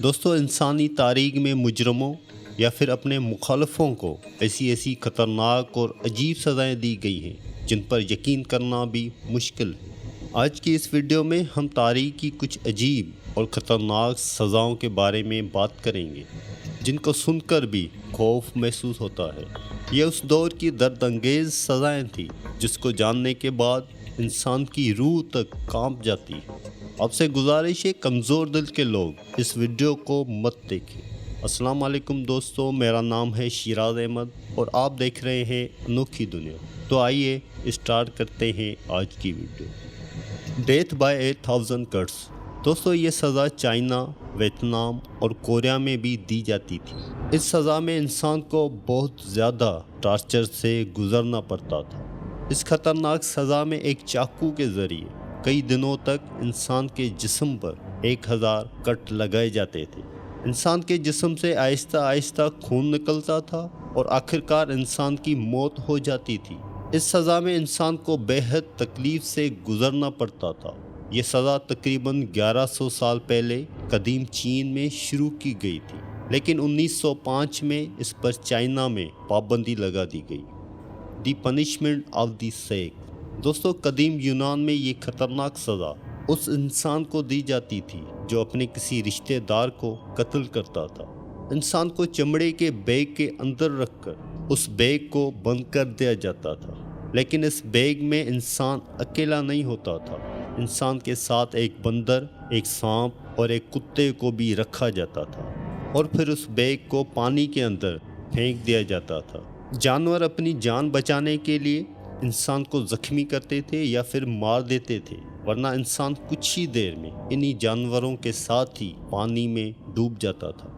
دوستو انسانی تاریخ میں مجرموں یا پھر اپنے مخالفوں کو ایسی خطرناک اور عجیب سزائیں دی گئی ہیں جن پر یقین کرنا بھی مشکل ہے۔ آج کی اس ویڈیو میں ہم تاریخ کی کچھ عجیب اور خطرناک سزاؤں کے بارے میں بات کریں گے جن کو سن کر بھی خوف محسوس ہوتا ہے۔ یہ اس دور کی درد انگیز سزائیں تھیں جس کو جاننے کے بعد انسان کی روح تک کانپ جاتی ہے۔ آپ سے گزارش ہے کمزور دل کے لوگ اس ویڈیو کو مت دیکھیں۔ السلام علیکم دوستو، میرا نام ہے شیراز احمد اور آپ دیکھ رہے ہیں انوکھی دنیا۔ تو آئیے اسٹارٹ کرتے ہیں آج کی ویڈیو۔ Death by 1000 kits. دوستو یہ سزا چائنا، ویتنام اور کوریا میں بھی دی جاتی تھی۔ اس سزا میں انسان کو بہت زیادہ ٹارچر سے گزرنا پڑتا تھا۔ اس خطرناک سزا میں ایک چاقو کے ذریعے کئی دنوں تک انسان کے جسم پر 1000 کٹ لگائے جاتے تھے۔ انسان کے جسم سے آہستہ آہستہ خون نکلتا تھا اور آخرکار انسان کی موت ہو جاتی تھی۔ اس سزا میں انسان کو بے حد تکلیف سے گزرنا پڑتا تھا۔ یہ سزا تقریباً 1100 سال پہلے قدیم چین میں شروع کی گئی تھی، لیکن 1905 میں اس پر چائنا میں پابندی لگا دی گئی۔ دی پنشمنٹ آف دی سیک۔ دوستو قدیم یونان میں یہ خطرناک سزا اس انسان کو دی جاتی تھی جو اپنے کسی رشتہ دار کو قتل کرتا تھا۔ انسان کو چمڑے کے بیگ کے اندر رکھ کر اس بیگ کو بند کر دیا جاتا تھا، لیکن اس بیگ میں انسان اکیلا نہیں ہوتا تھا۔ انسان کے ساتھ ایک بندر، ایک سانپ اور ایک کتے کو بھی رکھا جاتا تھا اور پھر اس بیگ کو پانی کے اندر پھینک دیا جاتا تھا۔ جانور اپنی جان بچانے کے لیے انسان کو زخمی کرتے تھے یا پھر مار دیتے تھے، ورنہ انسان کچھ ہی دیر میں انہی جانوروں کے ساتھ ہی پانی میں ڈوب جاتا تھا۔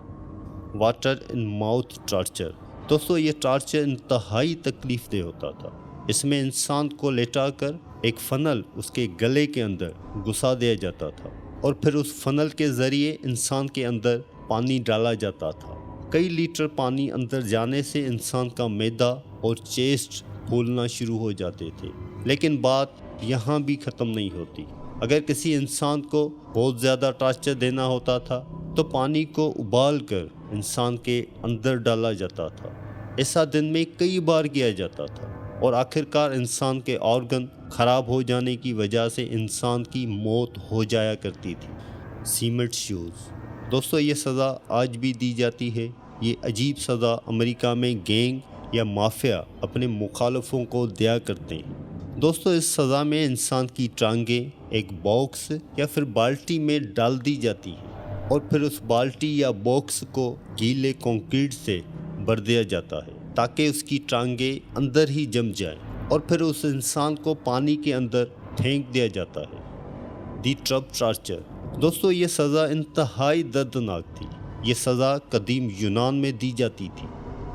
Water in mouth torture. دوستو یہ ٹارچر انتہائی تکلیف دہ ہوتا تھا۔ اس میں انسان کو لٹا کر ایک فنل اس کے گلے کے اندر گھسا دیا جاتا تھا اور پھر اس فنل کے ذریعے انسان کے اندر پانی ڈالا جاتا تھا۔ کئی لیٹر پانی اندر جانے سے انسان کا معدہ اور چیسٹ پھولنا شروع ہو جاتے تھے، لیکن بات یہاں بھی ختم نہیں ہوتی۔ اگر کسی انسان کو بہت زیادہ ٹارچر دینا ہوتا تھا تو پانی کو ابال کر انسان کے اندر ڈالا جاتا تھا۔ ایسا دن میں کئی بار کیا جاتا تھا اور آخرکار انسان کے آرگن خراب ہو جانے کی وجہ سے انسان کی موت ہو جایا کرتی تھی۔ Cement shoes. دوستو یہ سزا آج بھی دی جاتی ہے۔ یہ عجیب سزا امریکہ میں گینگ یا مافیا اپنے مخالفوں کو دیا کرتے ہیں۔ دوستو اس سزا میں انسان کی ٹانگیں ایک باکس یا پھر بالٹی میں ڈال دی جاتی ہیں اور پھر اس بالٹی یا باکس کو گیلے کنکریٹ سے بھر دیا جاتا ہے تاکہ اس کی ٹانگیں اندر ہی جم جائیں اور پھر اس انسان کو پانی کے اندر پھینک دیا جاتا ہے۔ دی ٹرب ٹارچر۔ دوستو یہ سزا انتہائی دردناک تھی۔ یہ سزا قدیم یونان میں دی جاتی تھی۔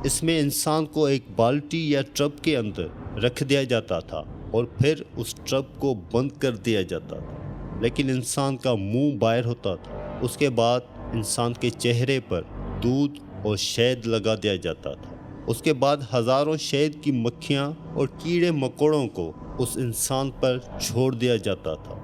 اس میں انسان کو ایک بالٹی یا ٹب کے اندر رکھ دیا جاتا تھا اور پھر اس ٹب کو بند کر دیا جاتا تھا، لیکن انسان کا منہ باہر ہوتا تھا۔ اس کے بعد انسان کے چہرے پر دودھ اور شہد لگا دیا جاتا تھا۔ اس کے بعد ہزاروں شہد کی مکھیاں اور کیڑے مکوڑوں کو اس انسان پر چھوڑ دیا جاتا تھا۔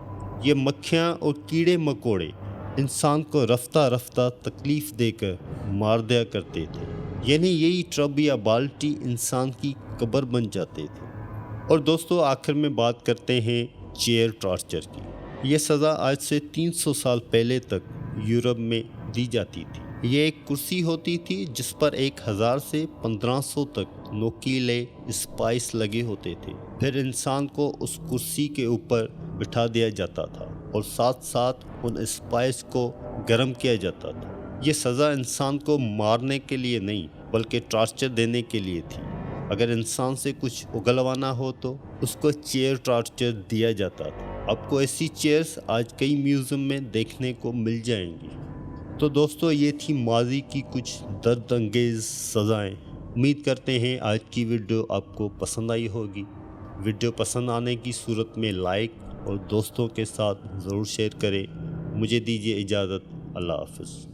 یہ مکھیاں اور کیڑے مکوڑے انسان کو رفتہ رفتہ تکلیف دے کر مار دیا کرتے تھے، یعنی یہی ٹب یا بالٹی انسان کی قبر بن جاتے تھے۔ اور دوستو آخر میں بات کرتے ہیں چیئر ٹارچر کی۔ یہ سزا آج سے 300 سال پہلے تک یورپ میں دی جاتی تھی۔ یہ ایک کرسی ہوتی تھی جس پر 1000 سے 1500 تک نوکیلے اسپائس لگے ہوتے تھے۔ پھر انسان کو اس کرسی کے اوپر بٹھا دیا جاتا تھا اور ساتھ ساتھ ان اسپائس کو گرم کیا جاتا تھا۔ یہ سزا انسان کو مارنے کے لیے نہیں بلکہ ٹارچر دینے کے لیے تھی۔ اگر انسان سے کچھ اگلوانا ہو تو اس کو چیئر ٹارچر دیا جاتا تھا۔ آپ کو ایسی چیئرز آج کئی میوزیم میں دیکھنے کو مل جائیں گی۔ تو دوستو یہ تھی ماضی کی کچھ درد انگیز سزائیں۔ امید کرتے ہیں آج کی ویڈیو آپ کو پسند آئی ہوگی۔ ویڈیو پسند آنے کی صورت میں لائک اور دوستوں کے ساتھ ضرور شیئر کریں۔ مجھے دیجیے اجازت۔ اللہ حافظ۔